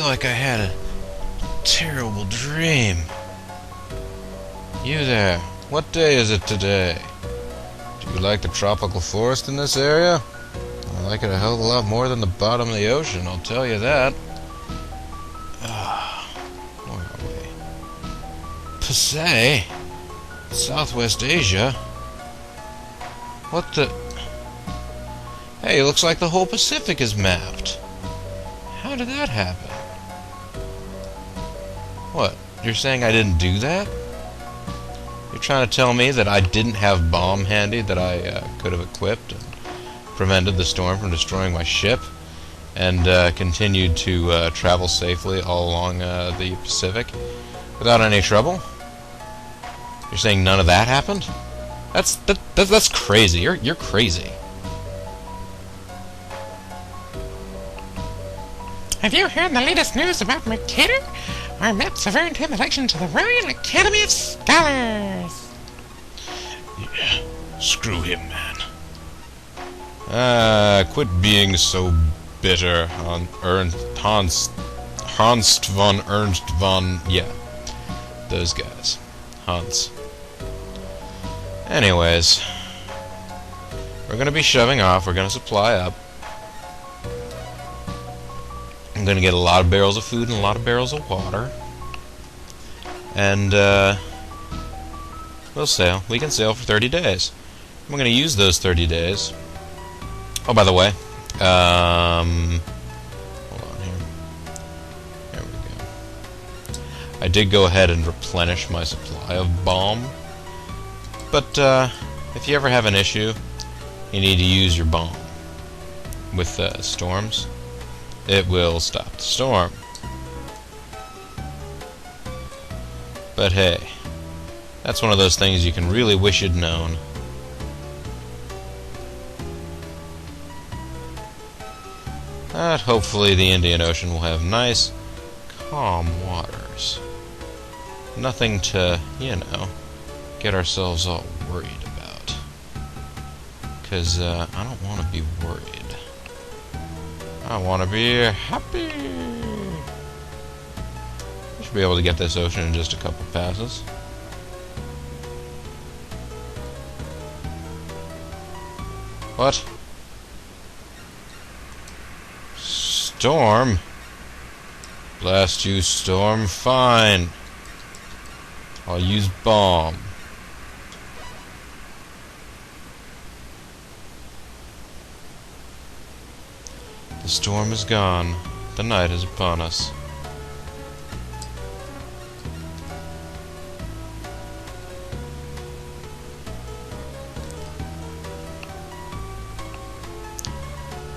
like I had a terrible dream. You there, what day is it today? Do you like the tropical forest in this area? I like it a hell of a lot more than the bottom of the ocean, I'll tell you that. Where are we? Pasay? Southwest Asia? What the... Hey, it looks like the whole Pacific is mapped. How did that happen? What? You're saying I didn't do that? You're trying to tell me that I didn't have bomb handy that I could have equipped and prevented the storm from destroying my ship and continued to travel safely all along the Pacific without any trouble? You're saying none of that happened? That's crazy. You're crazy. Have you heard the latest news about Mercator? Our maps have earned him election to the Royal Academy of Scholars. Yeah, screw him, man. Quit being so bitter on Hans von Ernst von... Yeah, those guys. Hans. Anyways, we're gonna be shoving off. We're gonna supply up. I'm gonna get a lot of barrels of food and a lot of barrels of water. And, we'll sail. We can sail for 30 days. I'm gonna use those 30 days. Oh, by the way, hold on here. There we go. I did go ahead and replenish my supply of bomb. But, if you ever have an issue, you need to use your bomb with, storms. It will stop the storm. But hey, that's one of those things you can really wish you'd known. But hopefully the Indian Ocean will have nice, calm waters. Nothing to, you know, get ourselves all worried about. 'Cause, I don't want to be worried. I want to be happy. We should be able to get this ocean in just a couple passes. What? Storm? Blast you, storm. Fine. I'll use bomb. The storm is gone. The night is upon us.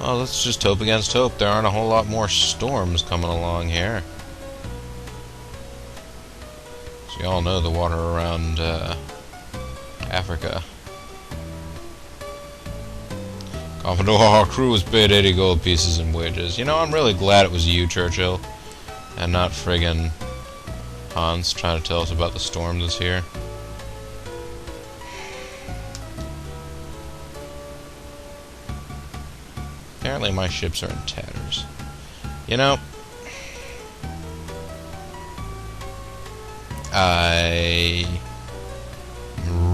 Well, let's just hope against hope. There aren't a whole lot more storms coming along here. So you all know the water around Africa. Commodore, our crew was paid 80 gold pieces in wages. You know, I'm really glad it was you, Churchill, and not friggin' Hans trying to tell us about the storm that's here. Apparently my ships are in tatters. You know, I'm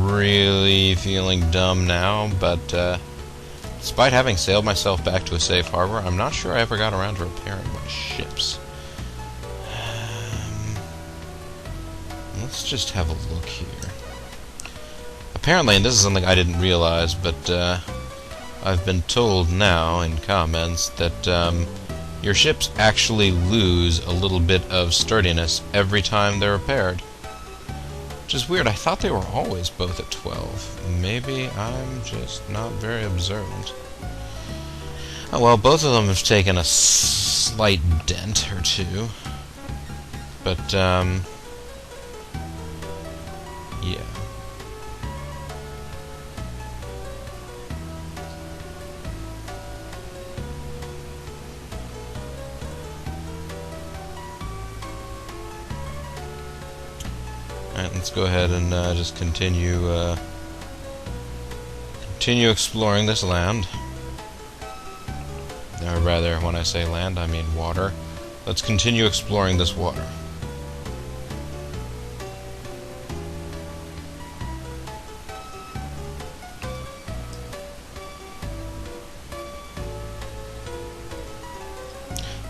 really feeling dumb now, but despite having sailed myself back to a safe harbor, I'm not sure I ever got around to repairing my ships. Let's just have a look here. Apparently, and this is something I didn't realize, but I've been told now in comments that your ships actually lose a little bit of sturdiness every time they're repaired. Which is weird. I thought they were always both at 12. Maybe I'm just not very observant. Oh, well, both of them have taken a slight dent or two. But, yeah. Alright, let's go ahead and just continue exploring this land. Or rather, when I say land, I mean water. Let's continue exploring this water.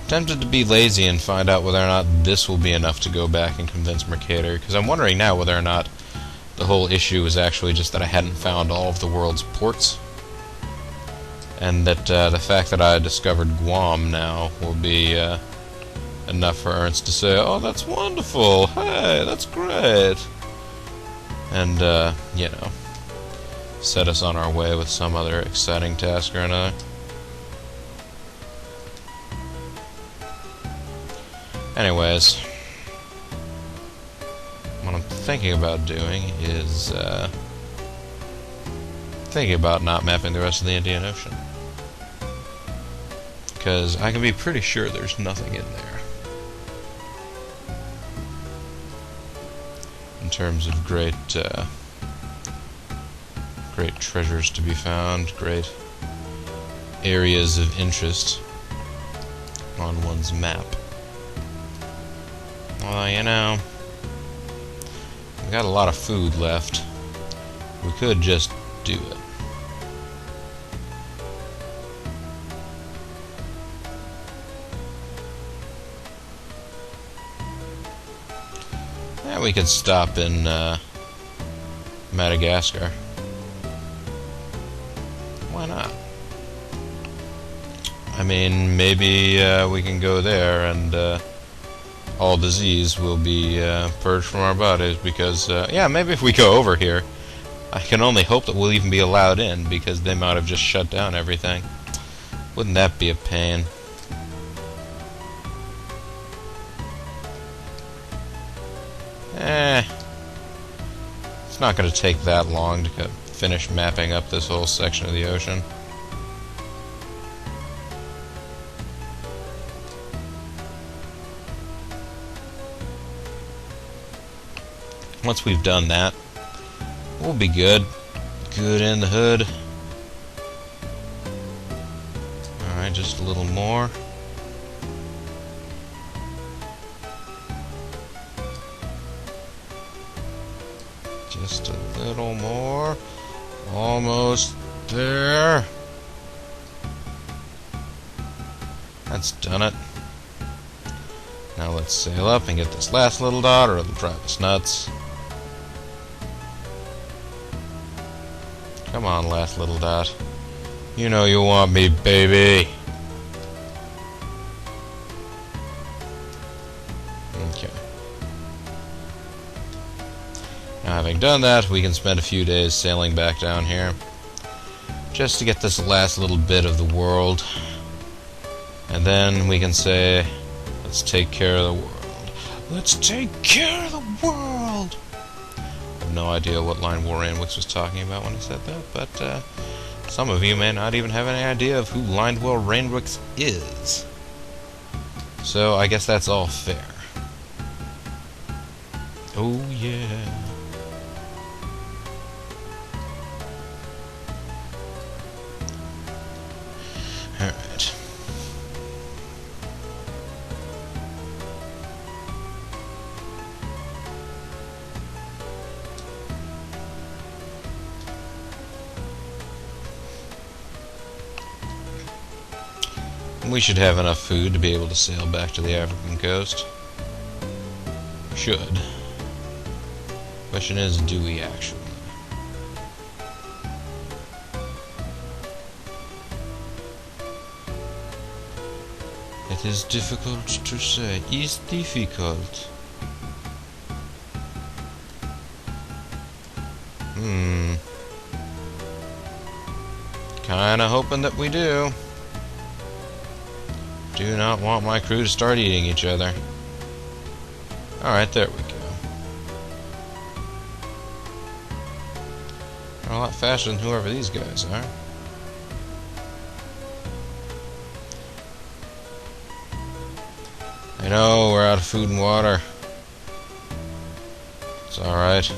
Tempted to be lazy and find out whether or not this will be enough to go back and convince Mercator, because I'm wondering now whether or not the whole issue is actually just that I hadn't found all of the world's ports, and that the fact that I discovered Guam now will be enough for Ernst to say, "Oh, that's wonderful, hey, that's great," and, you know, set us on our way with some other exciting task or another. Anyways, what I'm thinking about doing is thinking about not mapping the rest of the Indian Ocean, because I can be pretty sure there's nothing in there in terms of great treasures to be found, great areas of interest on one's map. Well, you know, we got a lot of food left. We could just do it. Yeah, we could stop in Madagascar. Why not? I mean, maybe we can go there and all disease will be purged from our bodies, because, yeah, maybe if we go over here, I can only hope that we'll even be allowed in, because they might have just shut down everything. Wouldn't that be a pain? It's not going to take that long to finish mapping up this whole section of the ocean. Once we've done that, we'll be good. Good in the hood. Alright, just a little more. Just a little more. Almost there. That's done it. Now let's sail up and get this last little dot, or it'll drive us nuts. Come on, last little dot. You know you want me, baby. Okay. Now, having done that, we can spend a few days sailing back down here, just to get this last little bit of the world. And then we can say, let's take care of the world. Let's take care of the world! I have no idea what line Rainwix was talking about when he said that, but some of you may not even have any idea of who Lindwell Rainwix is. So I guess that's all fair. Oh yeah. Alright. We should have enough food to be able to sail back to the African coast. Should. Question is, do we actually? It is difficult to say. It's difficult. Kinda hoping that we do. Do not want my crew to start eating each other. Alright, there we go. They're a lot faster than whoever these guys are. I know, we're out of food and water. It's alright.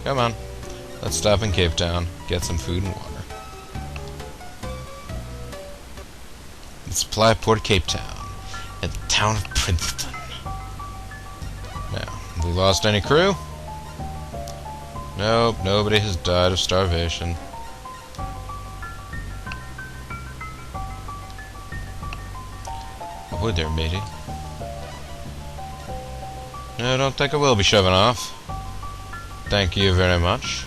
Come on. Let's stop in Cape Town, get some food and water. supply port of Cape Town, and the town of Princeton. Now, have we lost any crew? Nope, nobody has died of starvation. Ahoy there, matey. No, I don't think I will be shoving off. Thank you very much.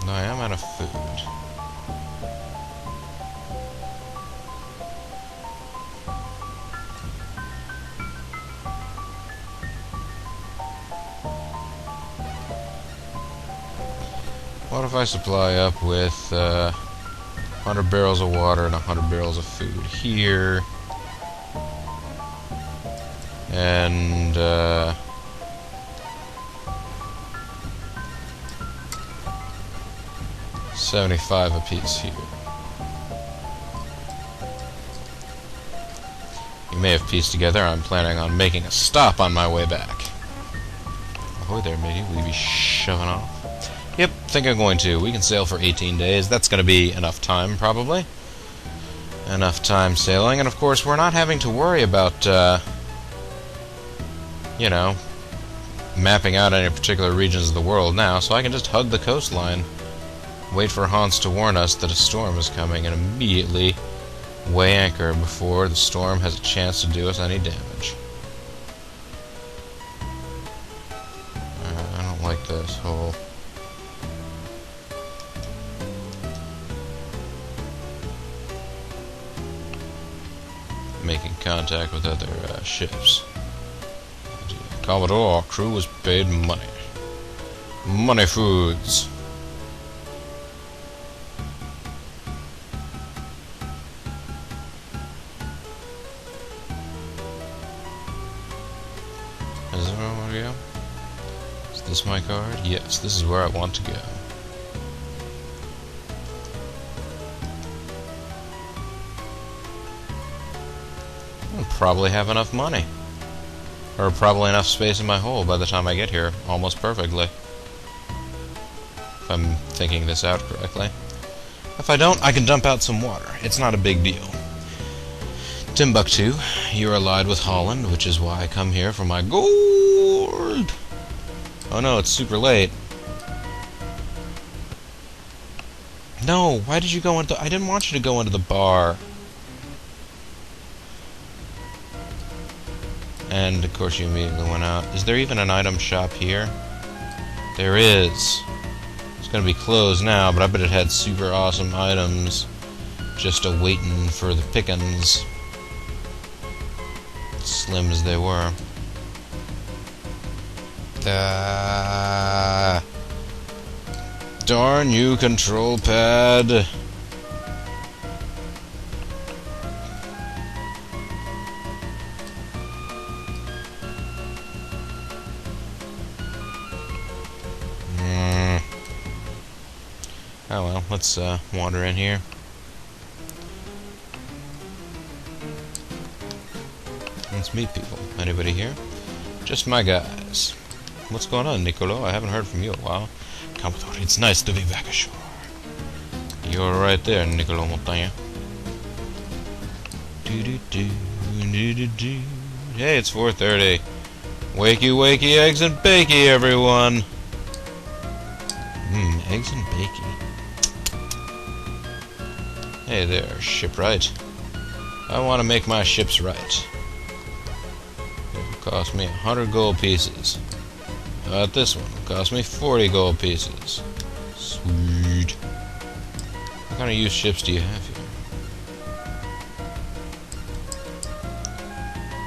No, I am out of food. What if I supply up with 100 barrels of water and 100 barrels of food here? And 75 apiece here. You may have pieced together I'm planning on making a stop on my way back. Ahoy there, matey. Will you be shoving off? Yep, think I'm going to. We can sail for 18 days. That's going to be enough time, probably. Enough time sailing. And, of course, we're not having to worry about, you know, mapping out any particular regions of the world now, so I can just hug the coastline, wait for Hans to warn us that a storm is coming, and immediately weigh anchor before the storm has a chance to do us any damage. I don't like this whole... making contact with other ships. Commodore, our crew was paid money. Money foods. Is this where I want to go? Is this my card? Yes, this is where I want to go. I'll probably have enough money. Or probably enough space in my hole by the time I get here, almost perfectly. If I'm thinking this out correctly. If I don't, I can dump out some water. It's not a big deal. Timbuktu, you're allied with Holland, which is why I come here for my gold! Oh no, it's super late. No, why did you go into... I didn't want you to go into the bar. And, of course, you immediately went out. Is there even an item shop here? There is. It's going to be closed now, but I bet it had super awesome items just a-waiting for the pickings. Slim as they were. Darn you, control pad. Oh well, let's wander in here. Let's meet people. Anybody here? Just my guys. What's going on, Niccolo? I haven't heard from you in a while. Commodore, it's nice to be back ashore. You're right there, Niccolo Montagna. Do-do-do, hey, it's 4:30. Wakey, wakey, eggs and bakey, everyone. Eggs and bakey. Hey there, shipwright. I want to make my ships right. It'll cost me 100 gold pieces. How about this one? It'll cost me 40 gold pieces. Sweet. What kind of used ships do you have here?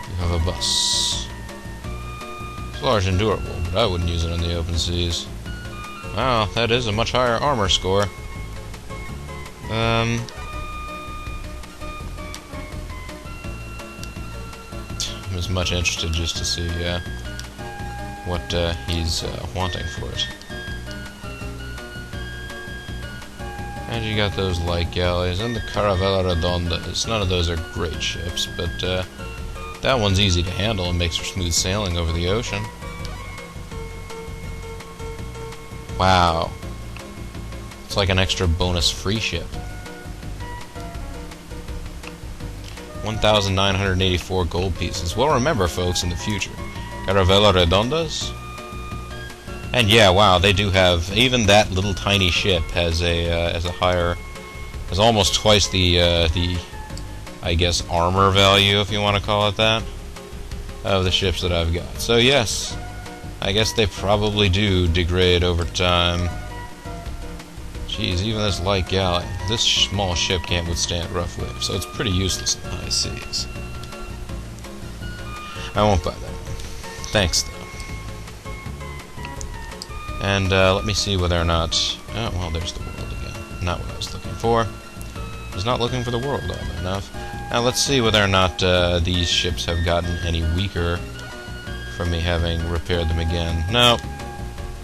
You have a bus. It's large and durable, but I wouldn't use it on the open seas. Wow, that is a much higher armor score. I'm as much interested just to see what he's wanting for it. And you got those light galleys and the Caravella Redondas. None of those are great ships, but that one's easy to handle and makes for smooth sailing over the ocean. Wow. It's like an extra bonus free ship. 1,984 gold pieces. Well, remember, folks, in the future, Caravela Redondas. And yeah, wow, they do have, even that little tiny ship has has almost twice the I guess armor value, if you want to call it that, of the ships that I've got. So yes, I guess they probably do degrade over time. Jeez, even this light galley, this small ship can't withstand rough waves, so it's pretty useless in high seas. I won't buy that. Thanks, though. And let me see whether or not... Oh, well, there's the world again. Not what I was looking for. I was not looking for the world, oddly enough. Now, let's see whether or not these ships have gotten any weaker from me having repaired them again. No.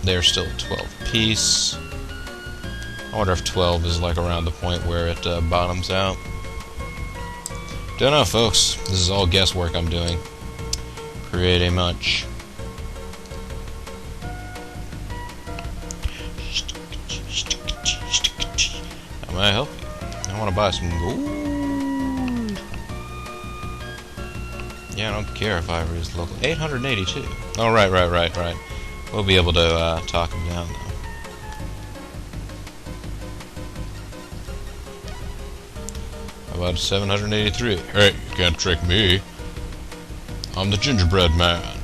They're still at 12 apiece. I wonder if 12 is like around the point where it bottoms out. Don't know, folks. This is all guesswork I'm doing. Pretty much. How may I help you? I want to buy some gold. Yeah, I don't care if Ivory is local. 882. Oh, right. We'll be able to talk him down, though. How about 783? Hey, you can't trick me. I'm the gingerbread man.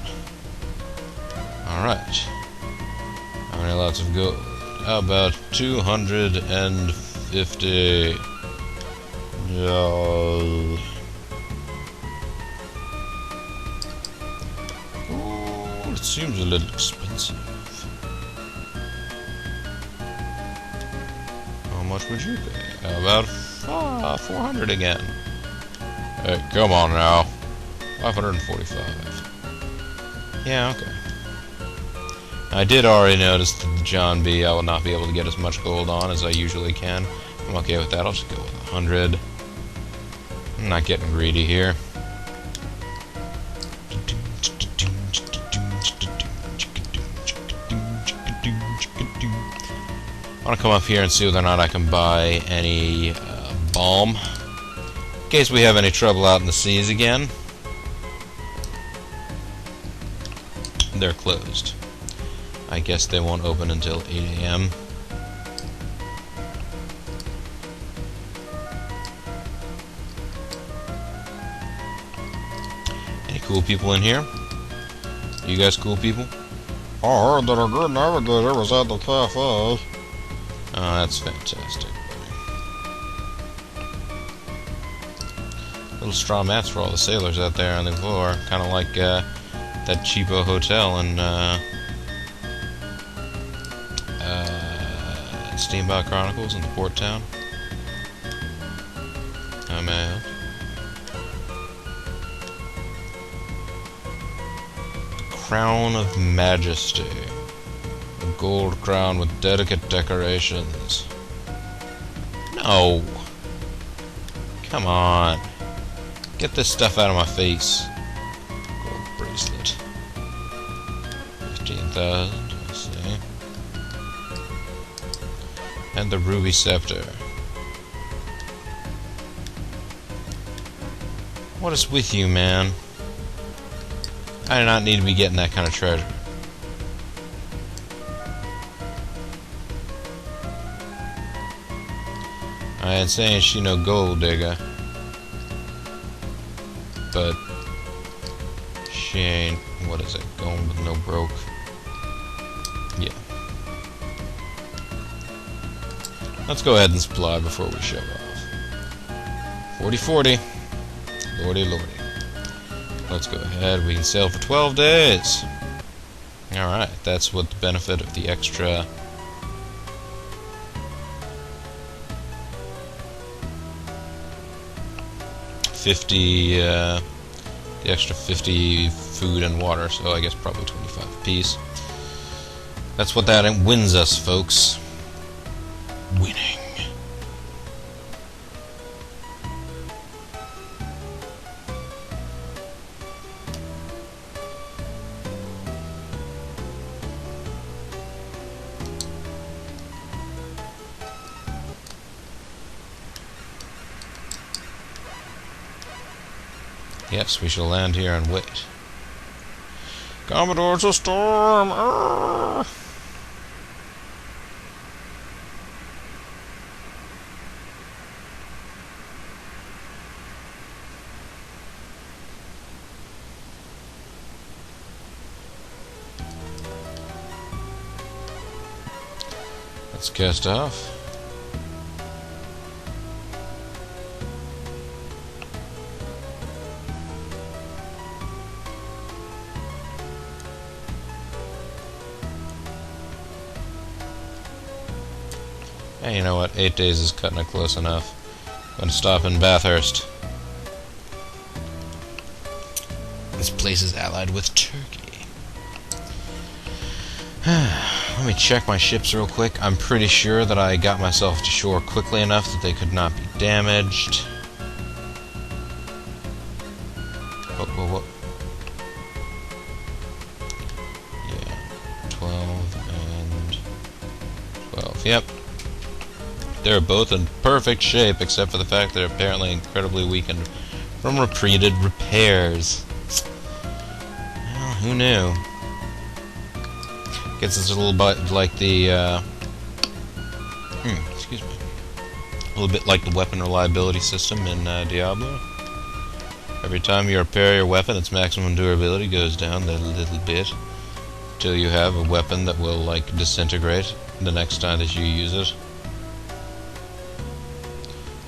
Alright. How many lots of gold? How about 250? Ooh, it seems a little expensive. How much would you pay? How about 400 again? Hey, come on now. 545. Yeah, okay. I did already notice that the John B. I will not be able to get as much gold on as I usually can. I'm okay with that. I'll just go with 100. I'm not getting greedy here. I want to come up here and see whether or not I can buy any balm, in case we have any trouble out in the seas again. They're closed. I guess they won't open until 8 a.m. Any cool people in here? You guys cool people? I heard that a good navigator was at the cafe. Oh, that's fantastic, buddy. Little straw mats for all the sailors out there on the floor. Kind of like that cheapo hotel in Steamboat Chronicles in the port town. How may I help? The Crown of Majesty. A gold crown with delicate decorations. No! Come on. Get this stuff out of my face. Gold bracelet. 15,000, I see. And the ruby scepter. What is with you, man? I do not need to be getting that kind of treasure. I ain't saying she no gold digger, but she ain't, what is it, going with no broke. Yeah. Let's go ahead and supply before we shove off. 40-40. Lordy, lordy. Let's go ahead. We can sail for 12 days. Alright, that's what the benefit of the extra... the extra 50 food and water, so I guess probably 25 apiece. That's what that wins us, folks. Winning. Yes, we shall land here and wait. Commodore, it's a storm! Arrgh. Let's cast off. Hey, you know what? 8 days is cutting it close enough. I'm going to stop in Bathurst. This place is allied with Turkey. Let me check my ships real quick. I'm pretty sure that I got myself to shore quickly enough that they could not be damaged. Whoa. Yeah, 12 and 12. Yep. They're both in perfect shape, except for the fact they're apparently incredibly weakened from repeated repairs. Well, who knew? Guess it's a little bit like the, excuse me. A little bit like the weapon reliability system in Diablo. Every time you repair your weapon, its maximum durability goes down that little bit, until you have a weapon that will, like, disintegrate the next time that you use it.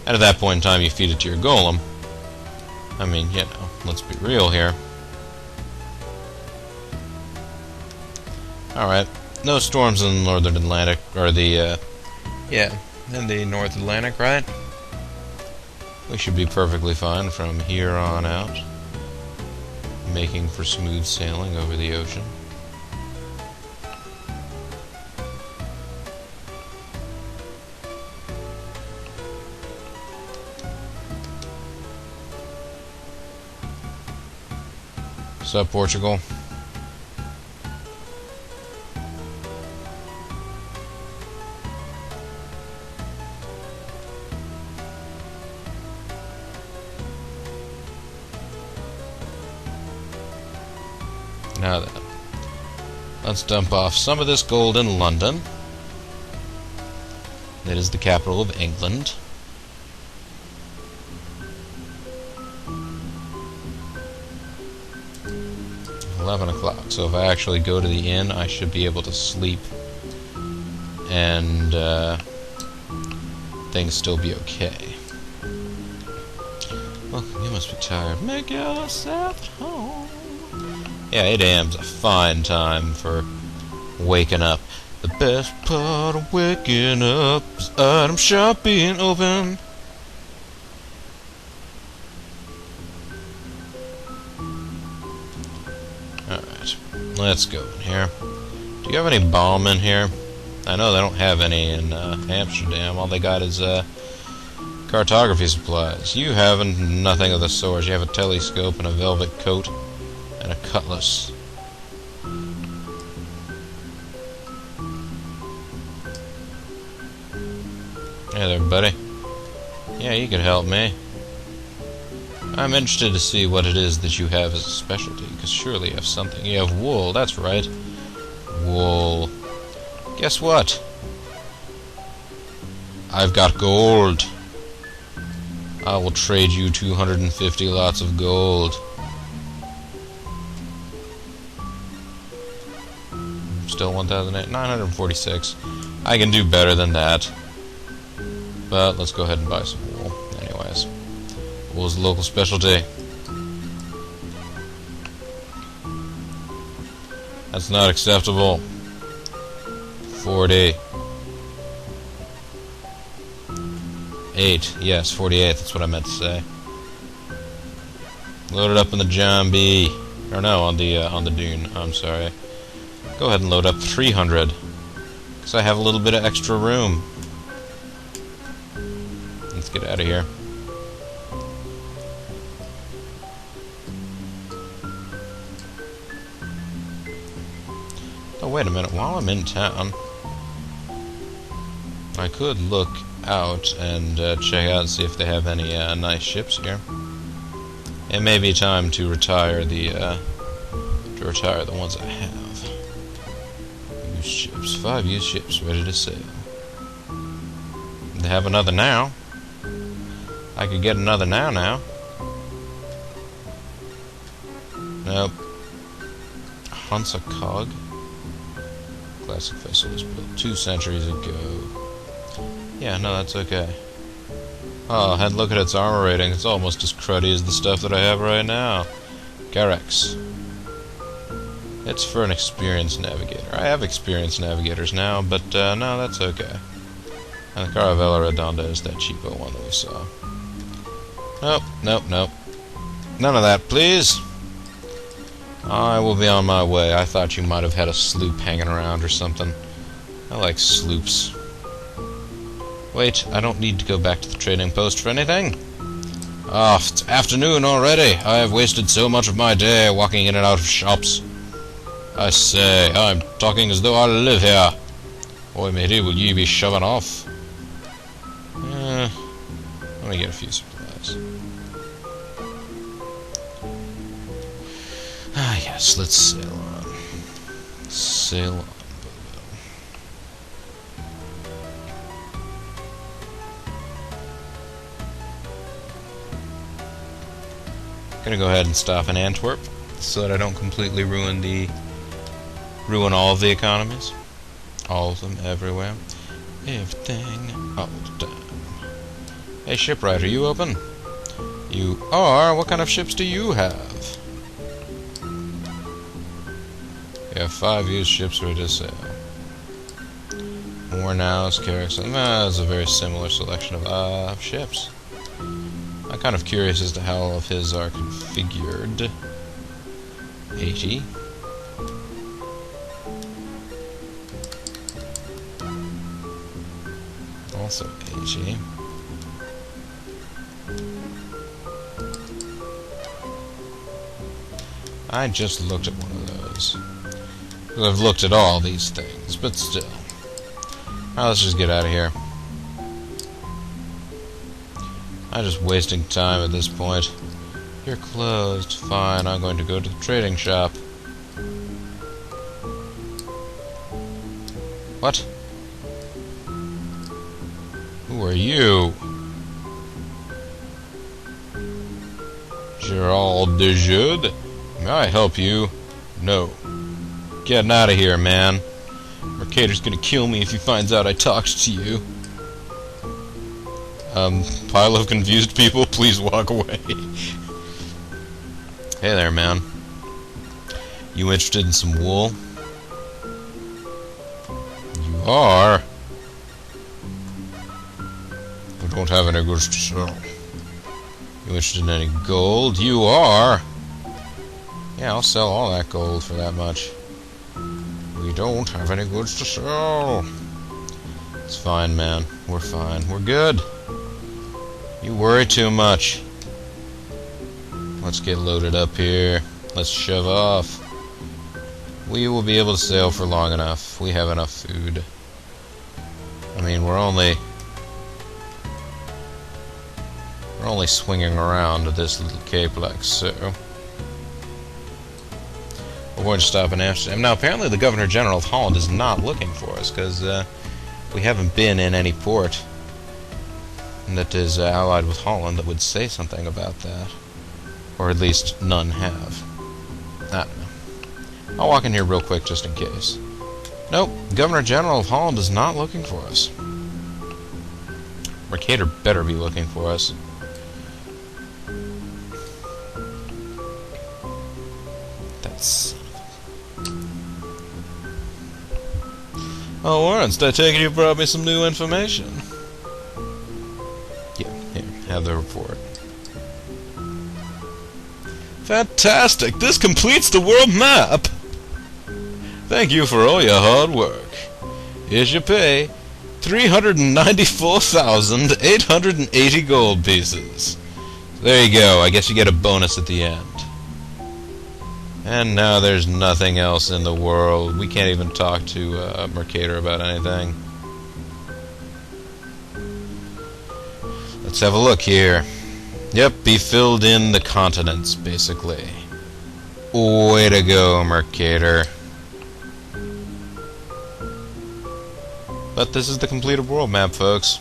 And at that point in time, you feed it to your golem. I mean, you know, let's be real here. Alright, no storms in the Northern Atlantic, or the, in the North Atlantic, right? We should be perfectly fine from here on out, making for smooth sailing over the ocean. What's up, Portugal? Now then, let's dump off some of this gold in London. That is the capital of England. $11 o'clock. So if I actually go to the inn, I should be able to sleep and things still be okay. Well, you must be tired. Make yourself at home. Yeah, 8 a.m.'s a fine time for waking up. The best part of waking up is item shop being open. Alright, let's go in here. Do you have any balm in here? I know they don't have any in Amsterdam. All they got is cartography supplies. You have nothing of the sort. You have a telescope and a velvet coat and a cutlass. Hey there, buddy. Yeah, you could help me. I'm interested to see what it is that you have as a specialty, because surely you have something. You have wool, that's right. Wool. Guess what? I've got gold. I will trade you 250 lots of gold. Still 1,946. I can do better than that. But let's go ahead and buy some wool. Anyways. Wool's a local specialty. That's not acceptable. 48. Yes, 48. That's what I meant to say. Load it up in the John B. Or no, on the Dune. I'm sorry. Go ahead and load up 300. Because I have a little bit of extra room. Let's get out of here. Oh, wait a minute. While I'm in town, I could look out and check out and see if they have any nice ships here. It may be time to retire the ones I have. Used ships. 5 used ships ready to sail. They have another now. I could get another now. Nope. Hansa Cog. Classic vessel was built 2 centuries ago. Yeah, no, that's okay. Oh, and look at its armor rating. It's almost as cruddy as the stuff that I have right now. Garex. It's for an experienced navigator. I have experienced navigators now, but no, that's okay. And the Caravella Redonda is that cheapo one that we saw. Nope. None of that, please. I will be on my way. I thought you might have had a sloop hanging around or something. I like sloops. Wait, I don't need to go back to the trading post for anything. Ah, it's afternoon already. I have wasted so much of my day walking in and out of shops. I say, I'm talking as though I live here. Oi, matey, will you be shoving off? Let me get a few supplies. Ah, yes, let's sail on. Sail on, Bobo. Gonna go ahead and stop in Antwerp so that I don't completely ruin all of the economies. All of them, everywhere. Everything, all the time. Hey, shipwright, are you open? You are? What kind of ships do you have? We have 5 used ships ready to sail. More nows, carracks. That's a very similar selection of ships. I'm kind of curious as to how all of his are configured. 80. Also 80. I just looked at one of those. I've looked at all these things, but still. Alright, let's just get out of here. I'm just wasting time at this point. You're closed. Fine, I'm going to go to the trading shop. What? Who are you? Gerald de Jude? May I help you? No. Getting out of here, man. Mercator's gonna kill me if he finds out I talked to you. Pile of confused people, please walk away. Hey there, man. You interested in some wool? You are? I don't have any goods to sell. You interested in any gold? You are? Yeah, I'll sell all that gold for that much. We don't have any goods to sell. It's fine, man. We're fine. We're good. You worry too much. Let's get loaded up here. Let's shove off. We will be able to sail for long enough. We have enough food. I mean, we're only swinging around this little cape like so. We're going to stop in Amsterdam. Now, apparently the Governor General of Holland is not looking for us, because we haven't been in any port that is allied with Holland that would say something about that. Or at least none have. I don't know. I'll walk in here real quick just in case. Nope, Governor General of Holland is not looking for us. Mercator better be looking for us. That's... Oh, Ernst, I take it you brought me some new information. Yeah, here, have the report. Fantastic! This completes the world map! Thank you for all your hard work. Here's your pay. 394,880 gold pieces. There you go. I guess you get a bonus at the end. And now there's nothing else in the world. We can't even talk to Mercator about anything. Let's have a look here. Yep, be filled in the continents, basically. Way to go, Mercator. But this is the completed world map, folks.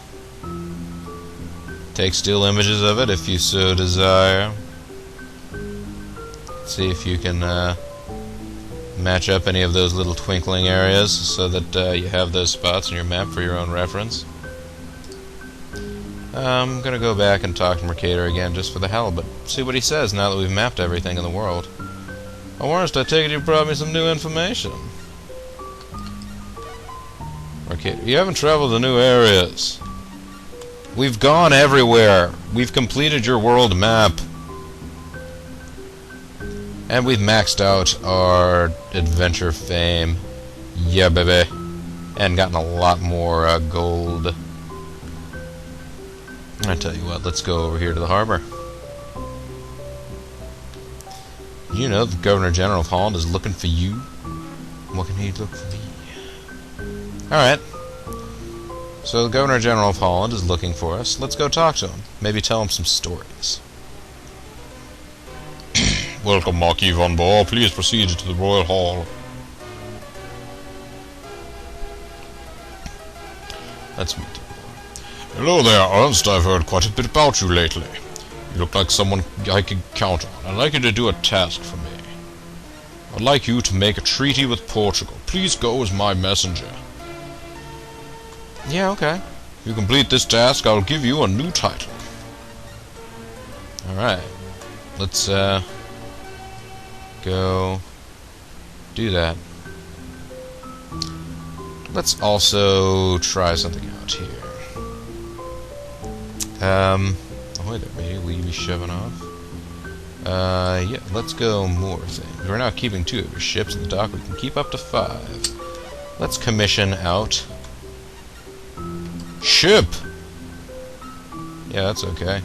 Take still images of it if you so desire. See if you can match up any of those little twinkling areas so that you have those spots in your map for your own reference. I'm gonna go back and talk to Mercator again just for the hell of it. See what he says now that we've mapped everything in the world. Ernst, I take it you brought me some new information. Mercator, you haven't traveled to new areas. We've gone everywhere. We've completed your world map. And we've maxed out our adventure fame. Yeah, baby. And gotten a lot more gold. I tell you what, let's go over here to the harbor. You know the Governor General of Holland is looking for you. What can he look for me? Alright. So the Governor General of Holland is looking for us. Let's go talk to him. Maybe tell him some stories. Welcome, Marquis von Bohr. Please proceed to the Royal Hall. Let's meet him. Hello there, Ernst. I've heard quite a bit about you lately. You look like someone I can count on. I'd like you to do a task for me. I'd like you to make a treaty with Portugal. Please go as my messenger. Yeah, okay. If you complete this task, I'll give you a new title. Alright. Let's, go do that. Let's also try something out here. Wait there, maybe will you be shoving off? Yeah, let's go more things. We're now keeping 2 of your ships in the dock. We can keep up to 5. Let's commission out ship! Yeah, that's okay.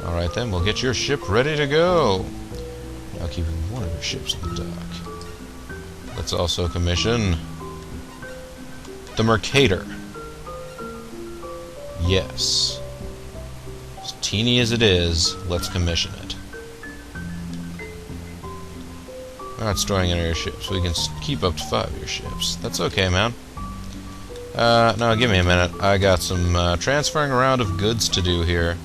Alright then, we'll get your ship ready to go. Now keeping 1 of your ships in the dock. Let's also commission the Mercator. Yes. As teeny as it is, let's commission it. We're not storing any of your ships. We can keep up to 5 of your ships. That's okay, man. No, give me a minute. I got some transferring around of goods to do here.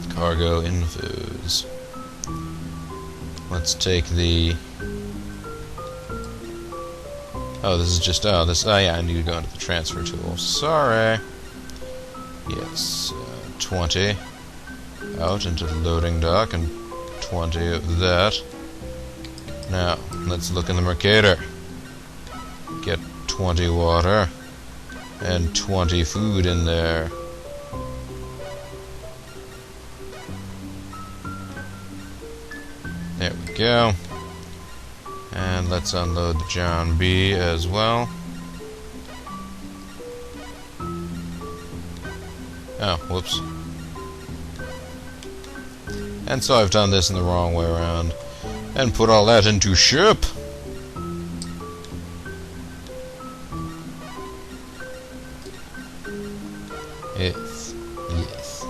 Cargo infos. Let's take the... Oh, this is just... Oh, this... Oh, yeah, I need to go into the transfer tool. Sorry. Yes, 20 out into the loading dock, and 20 of that. Now, let's look in the Mercator. Get 20 water and 20 food in there. There we go. And let's unload the John B as well. Oh, whoops. And so I've done this in the wrong way around. And put all that into ship. Yes. Yes.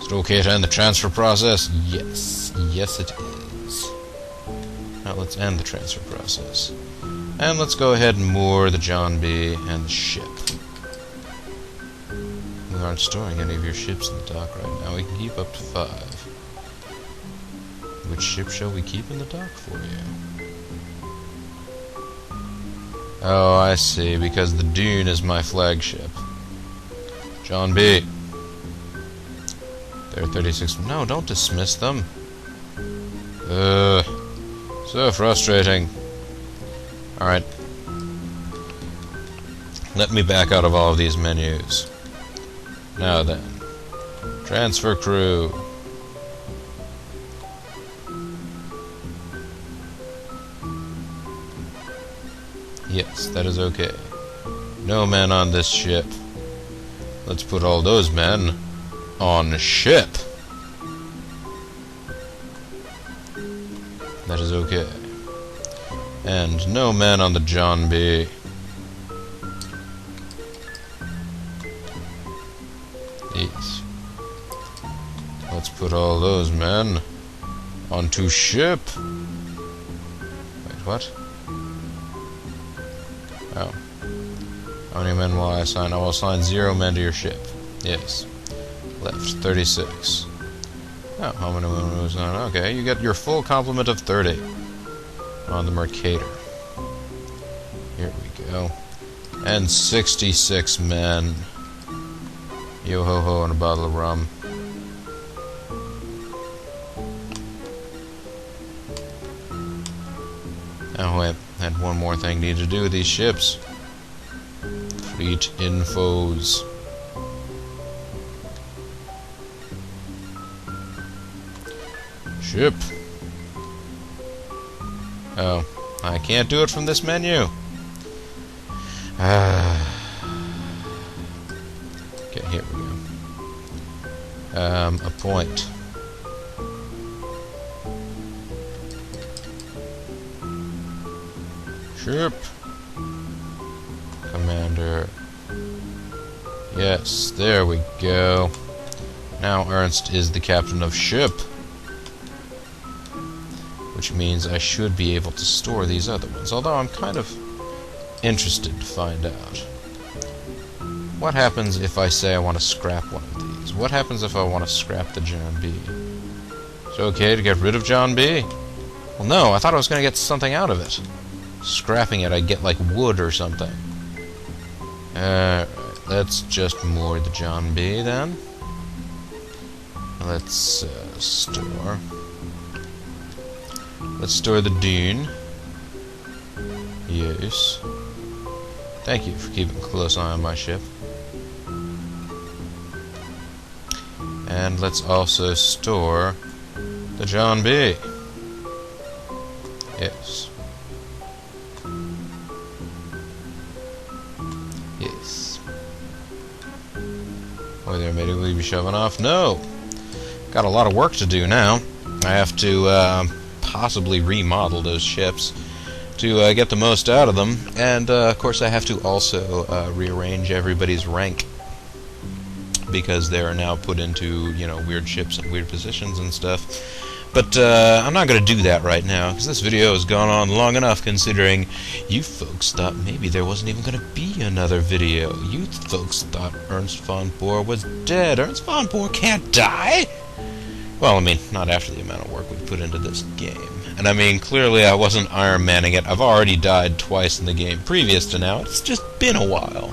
Is it okay to end the transfer process? Yes. Yes, it is. Now let's end the transfer process. And let's go ahead and moor the John B and the ship. We aren't storing any of your ships in the dock right now. We can keep up to 5. Which ship shall we keep in the dock for you? Oh, I see. Because the Dune is my flagship. John B. They're 36. No, don't dismiss them. So frustrating. Alright. Let me back out of all of these menus. Now then. Transfer crew. Yes, that is okay. No men on this ship. Let's put all those men on ship. That is okay. And no men on the John B. Yes. Let's put all those men onto ship. Wait, what? Oh. How many men will I assign? I will assign 0 men to your ship. Yes. Left, 36. Oh, how many men will I assign? Okay, you get your full complement of 30 on the Mercator. Here we go. And 66 men. Yo-ho-ho and a bottle of rum. Oh wait, I had one more thing needed to do with these ships. Fleet infos. Ship. Oh, I can't do it from this menu. Okay, here we go. Appoint. Ship. Commander. Yes, there we go. Now Ernst is the captain of ship. Which means I should be able to store these other ones. Although I'm kind of interested to find out. What happens if I say I want to scrap one of these? What happens if I want to scrap the John B? Is it okay to get rid of John B? Well, no, I thought I was going to get something out of it. Scrapping it, I'd get like wood or something. Alright, let's just moor the John B then. Let's store. Let's store the Dune. Yes. Thank you for keeping a close eye on my ship. And let's also store the John B. Yes. Yes. Will they immediately be shoving off? No! Got a lot of work to do now. I have to possibly remodel those ships to get the most out of them, and of course I have to also rearrange everybody's rank, because they are now put into, you know, weird ships and weird positions and stuff. But I'm not going to do that right now, because this video has gone on long enough, considering you folks thought maybe there wasn't even going to be another video. You folks thought Ernst von Bohr was dead. Ernst von Bohr can't die! Well, I mean, not after the amount of work we put into this game. And I mean, clearly I wasn't Iron Manning it. I've already died twice in the game previous to now. It's just been a while.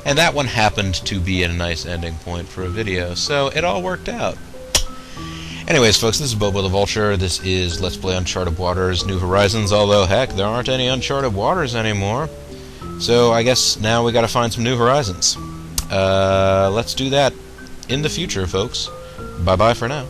And that one happened to be a nice ending point for a video, so it all worked out. Anyways, folks, this is Bobo the Vulture. This is Let's Play Uncharted Waters New Horizons, although, heck, there aren't any Uncharted Waters anymore. So I guess now we gotta find some New Horizons. Let's do that in the future, folks. Bye-bye for now.